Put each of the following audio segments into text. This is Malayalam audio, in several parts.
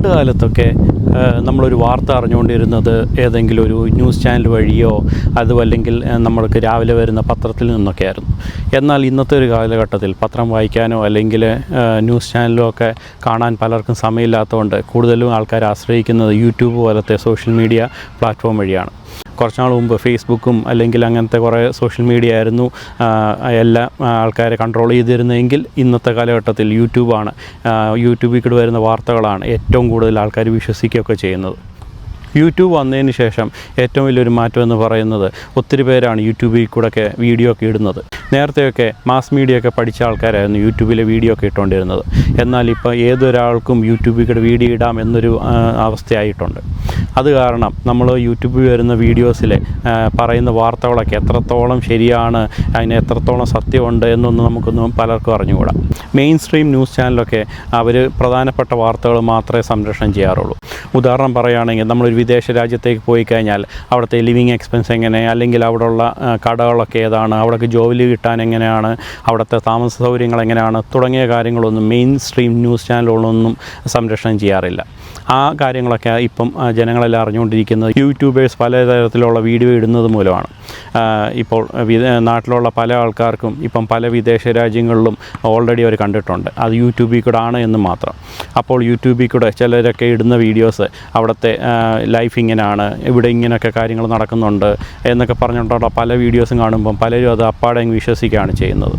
പണ്ട് കാലത്തൊക്കെ നമ്മളൊരു വാർത്ത അറിഞ്ഞുകൊണ്ടിരുന്നത് ഏതെങ്കിലും ഒരു ന്യൂസ് ചാനൽ വഴിയോ അതുമല്ലെങ്കിൽ നമ്മൾക്ക് രാവിലെ വരുന്ന പത്രത്തിൽ നിന്നൊക്കെ ആയിരുന്നു. എന്നാൽ ഇന്നത്തെ ഒരു കാലഘട്ടത്തിൽ പത്രം വായിക്കാനോ അല്ലെങ്കിൽ ന്യൂസ് ചാനലോ ഒക്കെ കാണാൻ പലർക്കും സമയമില്ലാത്തതുകൊണ്ട് കൂടുതലും ആൾക്കാർ ആശ്രയിക്കുന്നത് യൂട്യൂബ് പോലത്തെ സോഷ്യൽ മീഡിയ പ്ലാറ്റ്ഫോം വഴിയാണ്. കുറച്ച് നാൾ മുമ്പ് ഫേസ്ബുക്കും അല്ലെങ്കിൽ അങ്ങനത്തെ കുറേ സോഷ്യൽ മീഡിയ ആയിരുന്നു എല്ലാ ആൾക്കാരെ കൺട്രോൾ ചെയ്തിരുന്നതെങ്കിൽ ഇന്നത്തെ കാലഘട്ടത്തിൽ യൂട്യൂബിൽ കൂടെ വരുന്ന വാർത്തകളാണ് ഏറ്റവും കൂടുതൽ ആൾക്കാർ വിശ്വസിക്കുകയൊക്കെ ചെയ്യുന്നത്. യൂട്യൂബ് വന്നതിന് ശേഷം ഏറ്റവും വലിയൊരു മാറ്റം എന്ന് പറയുന്നത് ഒത്തിരി പേരാണ് യൂട്യൂബിൽ കൂടെയൊക്കെ വീഡിയോ ഒക്കെ ഇടുന്നത്. നേരത്തെയൊക്കെ മാസ് മീഡിയ ഒക്കെ പഠിച്ച ആൾക്കാരായിരുന്നു യൂട്യൂബിലെ വീഡിയോ ഒക്കെ ഇട്ടുകൊണ്ടിരുന്നത്. എന്നാൽ ഇപ്പോൾ ഏതൊരാൾക്കും യൂട്യൂബിൽ കൂടെ വീഡിയോ ഇടാം എന്നൊരു അവസ്ഥയായിട്ടുണ്ട്. അത് കാരണം നമ്മൾ യൂട്യൂബിൽ വരുന്ന വീഡിയോസിൽ പറയുന്ന വാർത്തകളൊക്കെ എത്രത്തോളം ശരിയാണ്, അതിന് എത്രത്തോളം സത്യമുണ്ട് എന്നൊന്നും നമുക്കൊന്നും പലർക്കും അറിഞ്ഞുകൂടാ. മെയിൻ സ്ട്രീം ന്യൂസ് ചാനലൊക്കെ അവർ പ്രധാനപ്പെട്ട വാർത്തകൾ മാത്രമേ സംപ്രേഷണം ചെയ്യാറുള്ളൂ. ഉദാഹരണം പറയുകയാണെങ്കിൽ നമ്മളൊരു വിദേശ രാജ്യത്തേക്ക് പോയി കഴിഞ്ഞാൽ അവിടുത്തെ ലിവിങ് എക്സ്പെൻസ് എങ്ങനെ, അല്ലെങ്കിൽ അവിടെയുള്ള കടകളൊക്കെ ഏതാണ്, അവിടേക്ക് ജോലി കിട്ടാൻ എങ്ങനെയാണ്, അവിടുത്തെ താമസ സൗകര്യങ്ങൾ എങ്ങനെയാണ് തുടങ്ങിയ കാര്യങ്ങളൊന്നും മെയിൻ സ്ട്രീം ന്യൂസ് ചാനലുകളൊന്നും സംപ്രേഷണം ചെയ്യാറില്ല. ആ കാര്യങ്ങളൊക്കെ ഇപ്പം ജനങ്ങളെല്ലാം അറിഞ്ഞുകൊണ്ടിരിക്കുന്നത് യൂട്യൂബേഴ്സ് പലതരത്തിലുള്ള വീഡിയോ ഇടുന്നത് മൂലമാണ്. ഇപ്പോൾ നാട്ടിലുള്ള പല ആൾക്കാർക്കും ഇപ്പം പല വിദേശ രാജ്യങ്ങളിലും ഓൾറെഡി അവർ കണ്ടിട്ടുണ്ട്. അത് യൂട്യൂബിൽ കൂടെ ആണ് എന്ന് മാത്രം. അപ്പോൾ യൂട്യൂബിൽ കൂടെ ചിലരൊക്കെ ഇടുന്ന വീഡിയോസ് അവിടുത്തെ ലൈഫ് ഇങ്ങനെയാണ്, ഇവിടെ ഇങ്ങനെയൊക്കെ കാര്യങ്ങൾ നടക്കുന്നുണ്ട് എന്നൊക്കെ പറഞ്ഞിട്ടുള്ള പല വീഡിയോസും കാണുമ്പം പലരും അത് അപ്പാടെ വിശ്വസിക്കുകയാണ് ചെയ്യുന്നത്.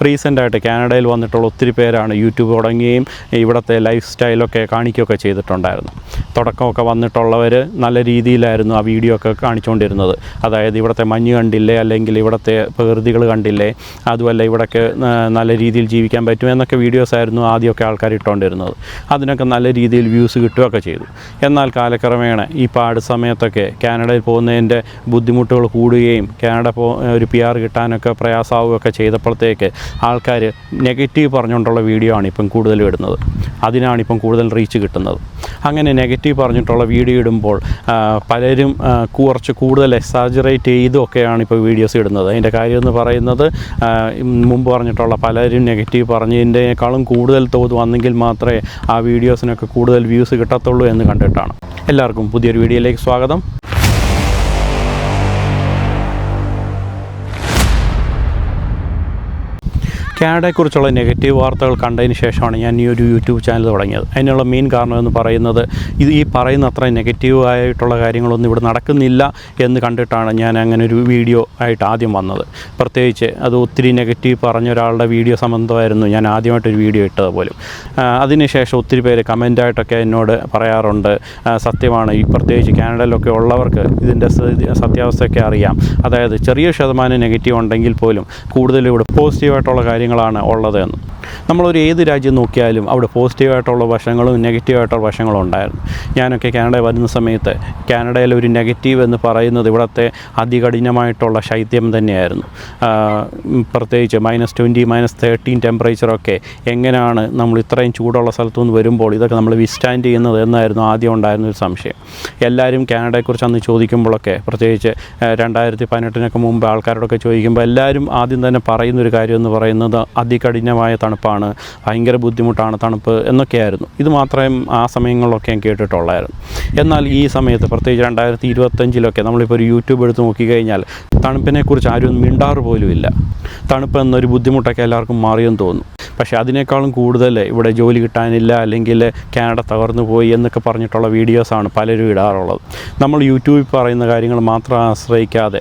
റീസെൻ്റായിട്ട് കാനഡയിൽ വന്നിട്ടുള്ള ഒത്തിരി പേരാണ് യൂട്യൂബ് തുടങ്ങുകയും ഇവിടുത്തെ ലൈഫ് സ്റ്റൈലൊക്കെ കാണിക്കുകയൊക്കെ ചെയ്തിട്ടുണ്ടായിരുന്നു. തുടക്കമൊക്കെ വന്നിട്ടുള്ളവർ നല്ല രീതിയിലായിരുന്നു ആ വീഡിയോ ഒക്കെ കാണിച്ചുകൊണ്ടിരുന്നത്. അതായത് ഇവിടുത്തെ മഞ്ഞ് കണ്ടില്ലേ, അല്ലെങ്കിൽ ഇവിടുത്തെ പ്രകൃതികൾ കണ്ടില്ലേ, അതുമല്ല ഇവിടെയൊക്കെ നല്ല രീതിയിൽ ജീവിക്കാൻ പറ്റും എന്നൊക്കെ വീഡിയോസായിരുന്നു ആദ്യമൊക്കെ ആൾക്കാർ ഇട്ടുകൊണ്ടിരുന്നത്. അതിനൊക്കെ നല്ല രീതിയിൽ വ്യൂസ് കിട്ടുകയൊക്കെ ചെയ്തു. എന്നാൽ കാലക്രമേണ ഈ പാട് സമയത്തൊക്കെ കാനഡയിൽ പോകുന്നതിൻ്റെ ബുദ്ധിമുട്ടുകൾ കൂടുകയും കാനഡ ഒരു PR കിട്ടാനൊക്കെ പ്രയാസമാവുകയൊക്കെ ചെയ്തപ്പോഴത്തേക്ക് ആൾക്കാർ നെഗറ്റീവ് പറഞ്ഞുകൊണ്ടുള്ള വീഡിയോ ആണ് ഇപ്പം കൂടുതലും ഇടുന്നത്. അതിനാണിപ്പം കൂടുതൽ റീച്ച് കിട്ടുന്നത്. അങ്ങനെ നെഗറ്റീവ് പറഞ്ഞിട്ടുള്ള വീഡിയോ ഇടുമ്പോൾ പലരും കുറച്ച് കൂടുതൽ എക്സാജറേറ്റ് ചെയ്തൊക്കെയാണ് ഇപ്പോൾ വീഡിയോസ് ഇടുന്നത്. അതിൻ്റെ കാര്യം എന്ന് പറയുന്നത് മുമ്പ് പറഞ്ഞിട്ടുള്ള പലരും നെഗറ്റീവ് പറഞ്ഞതിൻ്റെക്കാളും കൂടുതൽ തോത് വന്നെങ്കിൽ മാത്രമേ ആ വീഡിയോസിനൊക്കെ കൂടുതൽ വ്യൂസ് കിട്ടത്തുള്ളൂ എന്ന് കണ്ടിട്ടാണ്. എല്ലാവർക്കും പുതിയൊരു വീഡിയോയിലേക്ക് സ്വാഗതം. കാനഡയെക്കുറിച്ചുള്ള നെഗറ്റീവ് വാർത്തകൾ കണ്ടതിന് ശേഷമാണ് ഞാൻ ഈ ഒരു യൂട്യൂബ് ചാനൽ തുടങ്ങിയത്. അതിനുള്ള മെയിൻ കാരണം എന്ന് പറയുന്നത് ഈ പറയുന്ന അത്ര നെഗറ്റീവായിട്ടുള്ള കാര്യങ്ങളൊന്നും ഇവിടെ നടക്കുന്നില്ല എന്ന് കണ്ടിട്ടാണ് ഞാൻ അങ്ങനെ ഒരു വീഡിയോ ആയിട്ട് ആദ്യം വന്നത്. പ്രത്യേകിച്ച് അത് ഒത്തിരി നെഗറ്റീവ് പറഞ്ഞ ഒരാളുടെ വീഡിയോ സംബന്ധമായിരുന്നു ഞാൻ ആദ്യമായിട്ടൊരു വീഡിയോ ഇട്ടത് പോലും. അതിനുശേഷം ഒത്തിരി പേര് കമൻ്റായിട്ടൊക്കെ എന്നോട് പറയാറുണ്ട്, സത്യമാണ്, ഈ പ്രത്യേകിച്ച് കാനഡയിലൊക്കെ ഉള്ളവർക്ക് ഇതിൻ്റെ സത്യാവസ്ഥയൊക്കെ അറിയാം. അതായത് ചെറിയ ശതമാനം നെഗറ്റീവ് ഉണ്ടെങ്കിൽ പോലും കൂടുതലും ഇവിടെ പോസിറ്റീവായിട്ടുള്ള കാര്യങ്ങളാണ് ഉള്ളതെന്ന്. നമ്മളൊരു ഏത് രാജ്യം നോക്കിയാലും അവിടെ പോസിറ്റീവായിട്ടുള്ള വശങ്ങളും നെഗറ്റീവായിട്ടുള്ള വശങ്ങളും ഉണ്ടായിരുന്നു. ഞാനൊക്കെ കാനഡയിൽ വരുന്ന സമയത്ത് കാനഡയിലെ ഒരു നെഗറ്റീവ് എന്ന് പറയുന്നത് ഇവിടുത്തെ അതികഠിനമായിട്ടുള്ള ശൈത്യം തന്നെയായിരുന്നു. പ്രത്യേകിച്ച് -20, -13 ടെമ്പറേച്ചറൊക്കെ എങ്ങനെയാണ് നമ്മൾ ഇത്രയും ചൂടുള്ള സ്ഥലത്തുനിന്ന് വരുമ്പോൾ ഇതൊക്കെ നമ്മൾ വിസ്റ്റാൻഡ് ചെയ്യുന്നത് എന്നായിരുന്നു ആദ്യം ഉണ്ടായിരുന്നൊരു സംശയം. എല്ലാവരും കാനഡയെക്കുറിച്ച് അന്ന് ചോദിക്കുമ്പോഴൊക്കെ, പ്രത്യേകിച്ച് 2018 മുമ്പ് ആൾക്കാരോടൊക്കെ ചോദിക്കുമ്പോൾ എല്ലാവരും ആദ്യം തന്നെ പറയുന്നൊരു കാര്യം എന്ന് പറയുന്നത് അതികഠിനമായ തണുപ്പാണ്, ഭയങ്കര ബുദ്ധിമുട്ടാണ് തണുപ്പ് എന്നൊക്കെയായിരുന്നു. ഇത് മാത്രമേ ആ സമയങ്ങളിലൊക്കെ ഞാൻ കേട്ടിട്ടുള്ളായിരുന്നു. എന്നാൽ ഈ സമയത്ത് പ്രത്യേകിച്ച് 2025 നമ്മളിപ്പോൾ ഒരു യൂട്യൂബ് എടുത്ത് നോക്കിക്കഴിഞ്ഞാൽ തണുപ്പിനെക്കുറിച്ച് ആരും മിണ്ടാറ് പോലുമില്ല. തണുപ്പ് എന്നൊരു ബുദ്ധിമുട്ടൊക്കെ എല്ലാവർക്കും മാറിയെന്ന് തോന്നുന്നു. പക്ഷേ അതിനേക്കാളും കൂടുതൽ ഇവിടെ ജോലി കിട്ടാനില്ല, അല്ലെങ്കിൽ കാനഡ തകർന്നു പോയി എന്നൊക്കെ പറഞ്ഞിട്ടുള്ള വീഡിയോസാണ് പലരും ഇടാറുള്ളത്. നമ്മൾ യൂട്യൂബിൽ പറയുന്ന കാര്യങ്ങൾ മാത്രം ആശ്രയിക്കാതെ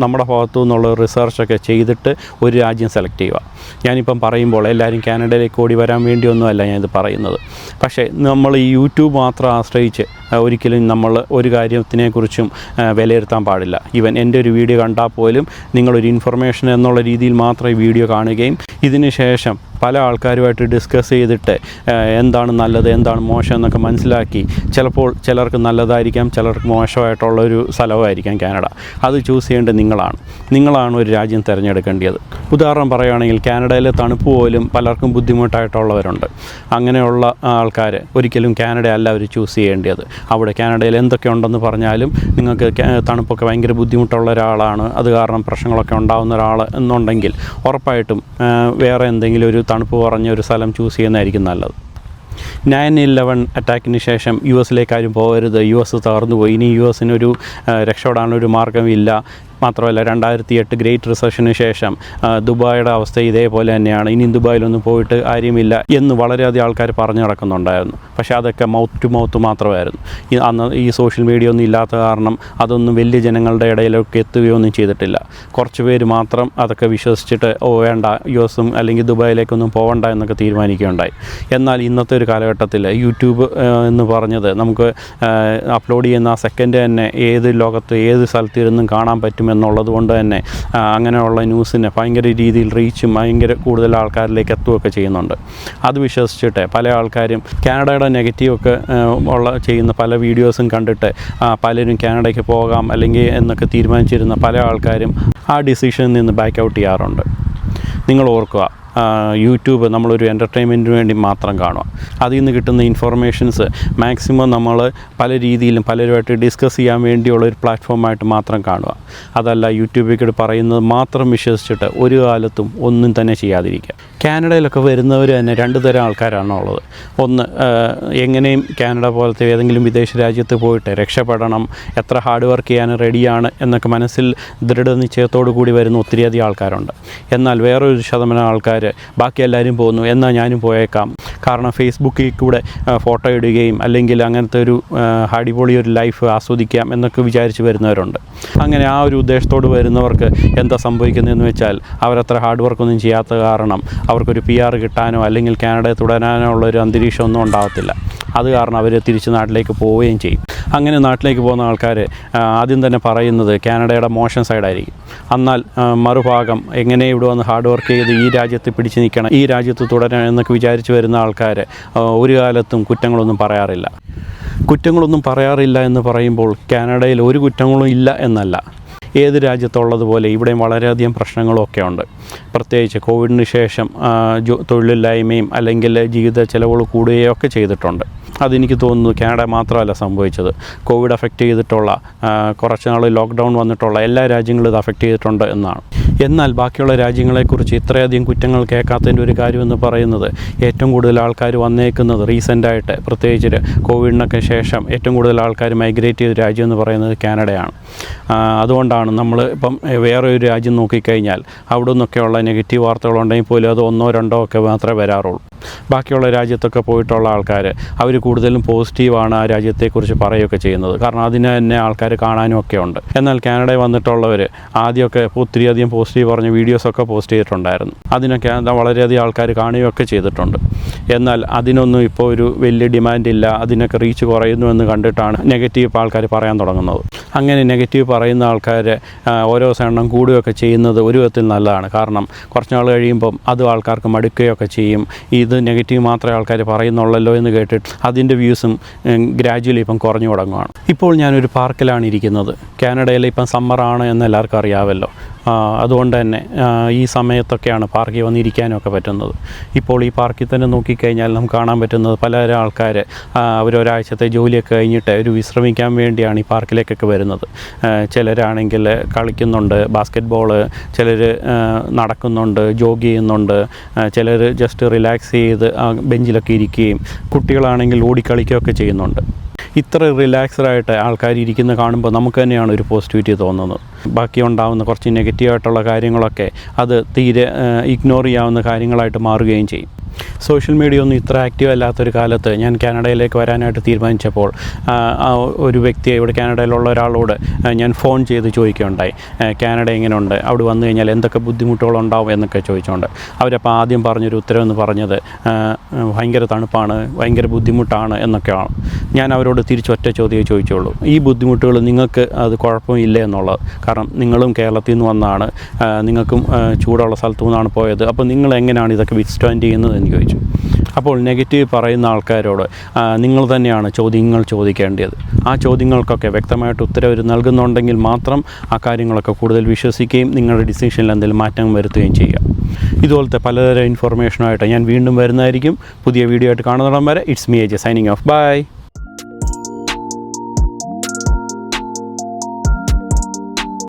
നമ്മുടെ ഭാഗത്തു നിന്നുള്ള റിസർച്ചൊക്കെ ചെയ്തിട്ട് ഒരു രാജ്യം സെലക്ട് ചെയ്യുക. ഞാനിപ്പം പറയുമ്പോൾ എല്ലാവരും കാനഡയിലേക്ക് ഓടി വരാൻ വേണ്ടിയൊന്നുമല്ല ഞാനിത് പറയുന്നത്. പക്ഷേ നമ്മൾ ഈ യൂട്യൂബ് മാത്രം ആശ്രയിച്ച് ഒരിക്കലും നമ്മൾ ഒരു കാര്യത്തിനെക്കുറിച്ചും വിലയിരുത്താൻ പാടില്ല. ഈവൻ എൻ്റെ ഒരു വീഡിയോ കണ്ടാൽ പോലും നിങ്ങളൊരു ഇൻഫർമേഷൻ എന്നുള്ള രീതിയിൽ മാത്രമേ വീഡിയോ കാണുകയും ഇതിന് ശേഷം പല ആൾക്കാരുമായിട്ട് ഡിസ്കസ് ചെയ്തിട്ട് എന്താണ് നല്ലത് എന്താണ് മോശം എന്നൊക്കെ മനസ്സിലാക്കി, ചിലപ്പോൾ ചിലർക്ക് നല്ലതായിരിക്കാം, ചിലർക്ക് മോശമായിട്ടുള്ളൊരു സ്ഥലമായിരിക്കാം കാനഡ. അത് ചൂസ് ചെയ്യേണ്ടത് നിങ്ങളാണ് ഒരു രാജ്യം തിരഞ്ഞെടുക്കേണ്ടത്. ഉദാഹരണം പറയുകയാണെങ്കിൽ കാനഡയിലെ തണുപ്പ് പോലും പലർക്കും ബുദ്ധിമുട്ടായിട്ടുള്ളവരുണ്ട്. അങ്ങനെയുള്ള ആൾക്കാർ ഒരിക്കലും കാനഡ അല്ല അവർ ചൂസ് ചെയ്യേണ്ടത്. അവിടെ കാനഡയിൽ എന്തൊക്കെ ഉണ്ടെന്ന് പറഞ്ഞാലും നിങ്ങൾക്ക് തണുപ്പൊക്കെ ഭയങ്കര ബുദ്ധിമുട്ടുള്ള ഒരാളാണ്, അത് കാരണം പ്രശ്നങ്ങളൊക്കെ ഉണ്ടാകുന്ന ഒരാൾ എന്നുണ്ടെങ്കിൽ ഉറപ്പായിട്ടും വേറെ എന്തെങ്കിലും ഒരു തണുപ്പ് കുറഞ്ഞ ഒരു സ്ഥലം ചൂസ് ചെയ്യുന്നതായിരിക്കും നല്ലത്. 9/11 അറ്റാക്കിന് ശേഷം US ആരും പോകരുത്, US തകർന്നു പോയി, ഇനി US രക്ഷപ്പെടാനൊരു മാർഗ്ഗമില്ല. മാത്രമല്ല 2008 ഗ്രേറ്റ് റിസഷന് ശേഷം ദുബായിയുടെ അവസ്ഥ ഇതേപോലെ തന്നെയാണ്, ഇനി ദുബായിലൊന്നും പോയിട്ട് കാര്യമില്ല എന്ന് വളരെയധികം ആൾക്കാർ പറഞ്ഞു നടക്കുന്നുണ്ടായിരുന്നു. പക്ഷേ അതൊക്കെ മൗത്ത് ടു മൗത്ത് മാത്രമായിരുന്നു. അന്ന് ഈ സോഷ്യൽ മീഡിയ ഒന്നും ഇല്ലാത്ത കാരണം അതൊന്നും വലിയ ജനങ്ങളുടെ ഇടയിലൊക്കെ എത്തുകയൊന്നും ചെയ്തിട്ടില്ല. കുറച്ച് പേര് മാത്രം അതൊക്കെ വിശ്വസിച്ചിട്ട് വേണ്ട US അല്ലെങ്കിൽ ദുബായിലേക്കൊന്നും പോകണ്ട എന്നൊക്കെ തീരുമാനിക്കുകയുണ്ടായി. എന്നാൽ ഇന്നത്തെ ഒരു കാലഘട്ടത്തിൽ യൂട്യൂബ് എന്ന് പറഞ്ഞത് നമുക്ക് അപ്ലോഡ് ചെയ്യുന്ന ആ സെക്കൻഡ് തന്നെ ഏത് ലോകത്ത് ഏത് സ്ഥലത്തിരുന്നും കാണാൻ പറ്റും എന്നുള്ളത് കൊണ്ട് തന്നെ അങ്ങനെയുള്ള ന്യൂസിന് ഭയങ്കര രീതിയിൽ റീച്ചും ഭയങ്കര കൂടുതൽ ആൾക്കാരിലേക്ക് എത്തുകയൊക്കെ ചെയ്യുന്നുണ്ട്. അത് വിശ്വസിച്ചിട്ട് പല ആൾക്കാരും കാനഡയുടെ നെഗറ്റീവൊക്കെ ചെയ്യുന്ന പല വീഡിയോസും കണ്ടിട്ട് പലരും കാനഡയ്ക്ക് പോകാം അല്ലെങ്കിൽ എന്നൊക്കെ തീരുമാനിച്ചിരുന്ന പല ആൾക്കാരും ആ ഡിസിഷനിൽ നിന്ന് ബാക്ക് ഔട്ട് ചെയ്യാറുണ്ട്. നിങ്ങൾ ഓർക്കുക, യൂട്യൂബ് നമ്മളൊരു എൻ്റർടൈൻമെൻറ്റിന് വേണ്ടി മാത്രം കാണുക. അതിൽ നിന്ന് കിട്ടുന്ന ഇൻഫർമേഷൻസ് മാക്സിമം നമ്മൾ പല രീതിയിലും പലരുമായിട്ട് ഡിസ്കസ് ചെയ്യാൻ വേണ്ടിയുള്ള ഒരു പ്ലാറ്റ്ഫോമായിട്ട് മാത്രം കാണുക. അതല്ല യൂട്യൂബിൽ പറയുന്നത് മാത്രം വിശ്വസിച്ചിട്ട് ഒരു കാലത്തും ഒന്നും തന്നെ ചെയ്യാതിരിക്കുക. കാനഡയിലൊക്കെ വരുന്നവർ തന്നെ 2 തരം ആൾക്കാരാണ് ഉള്ളത്. ഒന്ന്, എങ്ങനെയും കാനഡ പോലത്തെ ഏതെങ്കിലും വിദേശ രാജ്യത്ത് പോയിട്ട് രക്ഷപ്പെടണം, എത്ര ഹാർഡ് വർക്ക് ചെയ്യാൻ റെഡിയാണ് എന്നൊക്കെ മനസ്സിൽ ദൃഢനിശ്ചയത്തോടു കൂടി വരുന്ന ഒത്തിരിയധികം ആൾക്കാരുണ്ട്. എന്നാൽ വേറൊരു ശതമാനം ആൾക്കാർ ബാക്കി എല്ലാവരും പോകുന്നു, എന്നാൽ ഞാനും പോയേക്കാം, കാരണം ഫേസ്ബുക്കിൽ കൂടെ ഫോട്ടോ ഇടുകയും അല്ലെങ്കിൽ അങ്ങനത്തെ ഒരു അടിപൊളി ഒരു ലൈഫ് ആസ്വദിക്കാം എന്നൊക്കെ വിചാരിച്ച് വരുന്നവരുണ്ട്. അങ്ങനെ ആ ഒരു ഉദ്ദേശത്തോട് വരുന്നവർക്ക് എന്താ സംഭവിക്കുന്നതെന്ന് വെച്ചാൽ അവരത്ര ഹാർഡ് വർക്കൊന്നും ചെയ്യാത്ത കാരണം അവർക്കൊരു PR കിട്ടാനോ അല്ലെങ്കിൽ കാനഡയിൽ തുടരാനോ ഉള്ളൊരു അന്തരീക്ഷമൊന്നും ഉണ്ടാകത്തില്ല. അത് കാരണം അവർ തിരിച്ച് നാട്ടിലേക്ക് പോവുകയും ചെയ്യും. അങ്ങനെ നാട്ടിലേക്ക് പോകുന്ന ആൾക്കാർ ആദ്യം തന്നെ പറയുന്നത് കാനഡയുടെ മോശം സൈഡായിരിക്കും. എന്നാൽ മറുഭാഗം എങ്ങനെ ഇവിടെ വന്ന് ഹാർഡ് വർക്ക് ചെയ്ത് ഈ രാജ്യത്ത് പിടിച്ച് നിൽക്കണം, ഈ രാജ്യത്ത് തുടരണം എന്നൊക്കെ വിചാരിച്ച് വരുന്ന ആൾക്കാർ ഒരു കാലത്തും കുറ്റങ്ങളൊന്നും പറയാറില്ല. കുറ്റങ്ങളൊന്നും പറയാറില്ല എന്ന് പറയുമ്പോൾ കാനഡയിൽ ഒരു കുറ്റങ്ങളും ഇല്ല എന്നല്ല, ഏത് രാജ്യത്തുള്ളതുപോലെ ഇവിടെയും വളരെയധികം പ്രശ്നങ്ങളൊക്കെ ഉണ്ട്. പ്രത്യേകിച്ച് കോവിഡിന് ശേഷം തൊഴിലില്ലായ്മയും അല്ലെങ്കിൽ ജീവിത ചെലവുകൾ കൂടുകയൊക്കെ ചെയ്തിട്ടുണ്ട്. അതെനിക്ക് തോന്നുന്നു കാനഡ മാത്രമല്ല സംഭവിച്ചത്, കോവിഡ് അഫക്റ്റ് ചെയ്തിട്ടുള്ള കുറച്ച് നാൾ ലോക്ക്ഡൗൺ വന്നിട്ടുള്ള എല്ലാ രാജ്യങ്ങളും ഇത് അഫക്റ്റ് ചെയ്തിട്ടുണ്ട് എന്നാണ്. എന്നാൽ ബാക്കിയുള്ള രാജ്യങ്ങളെക്കുറിച്ച് ഇത്രയധികം കുറ്റങ്ങൾ കേൾക്കാത്തതിൻ്റെ ഒരു കാര്യമെന്ന് പറയുന്നത് ഏറ്റവും കൂടുതൽ ആൾക്കാർ വന്നേക്കുന്നത് റീസെൻ്റായിട്ട്, പ്രത്യേകിച്ച് കോവിഡിനൊക്കെ ശേഷം ഏറ്റവും കൂടുതൽ ആൾക്കാർ മൈഗ്രേറ്റ് ചെയ്ത രാജ്യം എന്ന് പറയുന്നത് കാനഡയാണ്. അതുകൊണ്ടാണ് നമ്മൾ ഇപ്പം വേറെ ഒരു രാജ്യം നോക്കിക്കഴിഞ്ഞാൽ അവിടെ നിന്നൊക്കെയുള്ള നെഗറ്റീവ് വാർത്തകളുണ്ടെങ്കിൽ പോലും അത് 1 or 2 ഒക്കെ മാത്രമേ വരാറുള്ളൂ. ബാക്കിയുള്ള രാജ്യത്തൊക്കെ പോയിട്ടുള്ള ആൾക്കാർ അവർ കൂടുതലും പോസിറ്റീവാണ് ആ രാജ്യത്തെക്കുറിച്ച് പറയുകയൊക്കെ ചെയ്യുന്നത്, കാരണം അതിന് തന്നെ ആൾക്കാർ കാണാനും ഒക്കെ ഉണ്ട്. എന്നാൽ കാനഡയിൽ വന്നിട്ടുള്ളവർ ആദ്യമൊക്കെ ഒത്തിരിയധികം പോസിറ്റീവ് പറഞ്ഞ വീഡിയോസൊക്കെ പോസ്റ്റ് ചെയ്തിട്ടുണ്ടായിരുന്നു. അതിനൊക്കെ വളരെയധികം ആൾക്കാർ കാണുകയൊക്കെ ചെയ്തിട്ടുണ്ട്. എന്നാൽ അതിനൊന്നും ഇപ്പോൾ ഒരു വലിയ ഡിമാൻഡില്ല, അതിനൊക്കെ റീച്ച് കുറയുന്നു എന്ന് കണ്ടിട്ടാണ് നെഗറ്റീവ് ആൾക്കാർ പറയാൻ തുടങ്ങുന്നത്. അങ്ങനെ നെഗറ്റീവ് പറയുന്ന ആൾക്കാർ ഓരോ എണ്ണം കൂടുകയൊക്കെ ചെയ്യുന്നത് ഒരു വിധത്തിൽ നല്ലതാണ്. കാരണം കുറച്ച് നാൾ കഴിയുമ്പം അത് ആൾക്കാർക്ക് മടുക്കുകയൊക്കെ ചെയ്യും. ഇത് നെഗറ്റീവ് മാത്രമേ ആൾക്കാർ പറയുന്നുള്ളല്ലോ എന്ന് കേട്ടിട്ട് അതിൻ്റെ വ്യൂസും ഗ്രാജുവലി ഇപ്പം കുറഞ്ഞു തുടങ്ങുകയാണ്. ഇപ്പോൾ ഞാനൊരു പാർക്കിലാണ് ഇരിക്കുന്നത്. കാനഡയിൽ ഇപ്പം സമ്മറാണ് എന്ന് എല്ലാവർക്കും അറിയാമല്ലോ. അതുകൊണ്ട് തന്നെ ഈ സമയത്തൊക്കെയാണ് പാർക്കിൽ വന്നിരിക്കാനൊക്കെ പറ്റുന്നത്. ഇപ്പോൾ ഈ പാർക്കിൽ തന്നെ നോക്കിക്കഴിഞ്ഞാൽ നമുക്ക് കാണാൻ പറ്റുന്നത് പല ആൾക്കാർ അവരൊരാഴ്ചത്തെ ജോലിയൊക്കെ കഴിഞ്ഞിട്ട് ഒരു വിശ്രമിക്കാൻ വേണ്ടിയാണ് ഈ പാർക്കിലേക്കൊക്കെ വരുന്നത്. ചിലരാണെങ്കിൽ കളിക്കുന്നുണ്ട് ബാസ്ക്കറ്റ് ബോള്, ചിലർ നടക്കുന്നുണ്ട്, ജോഗ് ചെയ്യുന്നുണ്ട്, ചിലർ ജസ്റ്റ് റിലാക്സ് ചെയ്ത് ബെഞ്ചിലൊക്കെ ഇരിക്കുകയും കുട്ടികളാണെങ്കിൽ ഓടിക്കളിക്കുകയൊക്കെ ചെയ്യുന്നുണ്ട്. ഇത്ര റിലാക്സ്ഡായിട്ട് ആൾക്കാർ ഇരിക്കുന്ന കാണുമ്പോൾ നമുക്ക് തന്നെയാണ് ഒരു പോസിറ്റിവിറ്റി തോന്നുന്നത്. ബാക്കി ഉണ്ടാകുന്ന കുറച്ച് നെഗറ്റീവായിട്ടുള്ള കാര്യങ്ങളൊക്കെ അത് തീരെ ഇഗ്നോർ ചെയ്യാവുന്ന കാര്യങ്ങളായിട്ട് മാറുകയും ചെയ്യും. സോഷ്യൽ മീഡിയ ഒന്നും ഇത്ര ആക്റ്റീവ് അല്ലാത്തൊരു കാലത്ത് ഞാൻ കാനഡയിലേക്ക് വരാനായിട്ട് തീരുമാനിച്ചപ്പോൾ ഒരു വ്യക്തിയെ, ഇവിടെ കാനഡയിലുള്ള ഒരാളോട് ഞാൻ ഫോൺ ചെയ്ത് ചോദിക്കുകയുണ്ടായി, കാനഡ എങ്ങനെയുണ്ട്, അവിടെ വന്നു കഴിഞ്ഞാൽ എന്തൊക്കെ ബുദ്ധിമുട്ടുകളുണ്ടാവും എന്നൊക്കെ ചോദിച്ചുകൊണ്ട്. അവരപ്പോൾ ആദ്യം പറഞ്ഞൊരു ഉത്തരവെന്ന് പറഞ്ഞത് ഭയങ്കര തണുപ്പാണ്, ഭയങ്കര ബുദ്ധിമുട്ടാണ് എന്നൊക്കെയാണ്. ഞാൻ അവരോട് തിരിച്ചൊറ്റ ചോദ്യമേ ചോദിച്ചുള്ളൂ, ഈ ബുദ്ധിമുട്ടുകൾ നിങ്ങൾക്ക് അത് കുഴപ്പമില്ല എന്നുള്ളത്. കാരണം നിങ്ങളും കേരളത്തിൽ നിന്ന് വന്നാണ്, നിങ്ങൾക്കും ചൂടുള്ള സ്ഥലത്തു നിന്നാണ് പോയത്, അപ്പോൾ നിങ്ങൾ എങ്ങനെയാണ് ഇതൊക്കെ വിത്ത്സ്റ്റാൻഡ് ചെയ്യുന്നത് എന്ന് ചോദിച്ചു. അപ്പോൾ നെഗറ്റീവ് പറയുന്ന ആൾക്കാരോട് നിങ്ങൾ തന്നെയാണ് ചോദ്യങ്ങൾ ചോദിക്കേണ്ടത്. ആ ചോദ്യങ്ങൾക്കൊക്കെ വ്യക്തമായിട്ട് ഉത്തരവ് നൽകുന്നുണ്ടെങ്കിൽ മാത്രം ആ കാര്യങ്ങളൊക്കെ കൂടുതൽ വിശ്വസിക്കുകയും നിങ്ങളുടെ ഡിസിഷനിൽ എന്തെങ്കിലും മാറ്റം വരുത്തുകയും ചെയ്യുക. ഇതുപോലത്തെ പലതരം ഇൻഫർമേഷനായിട്ട് ഞാൻ വീണ്ടും വരുന്നതായിരിക്കും. പുതിയ വീഡിയോ ആയിട്ട് കാണുന്നിടം വരെ it's me AJ signing off. By.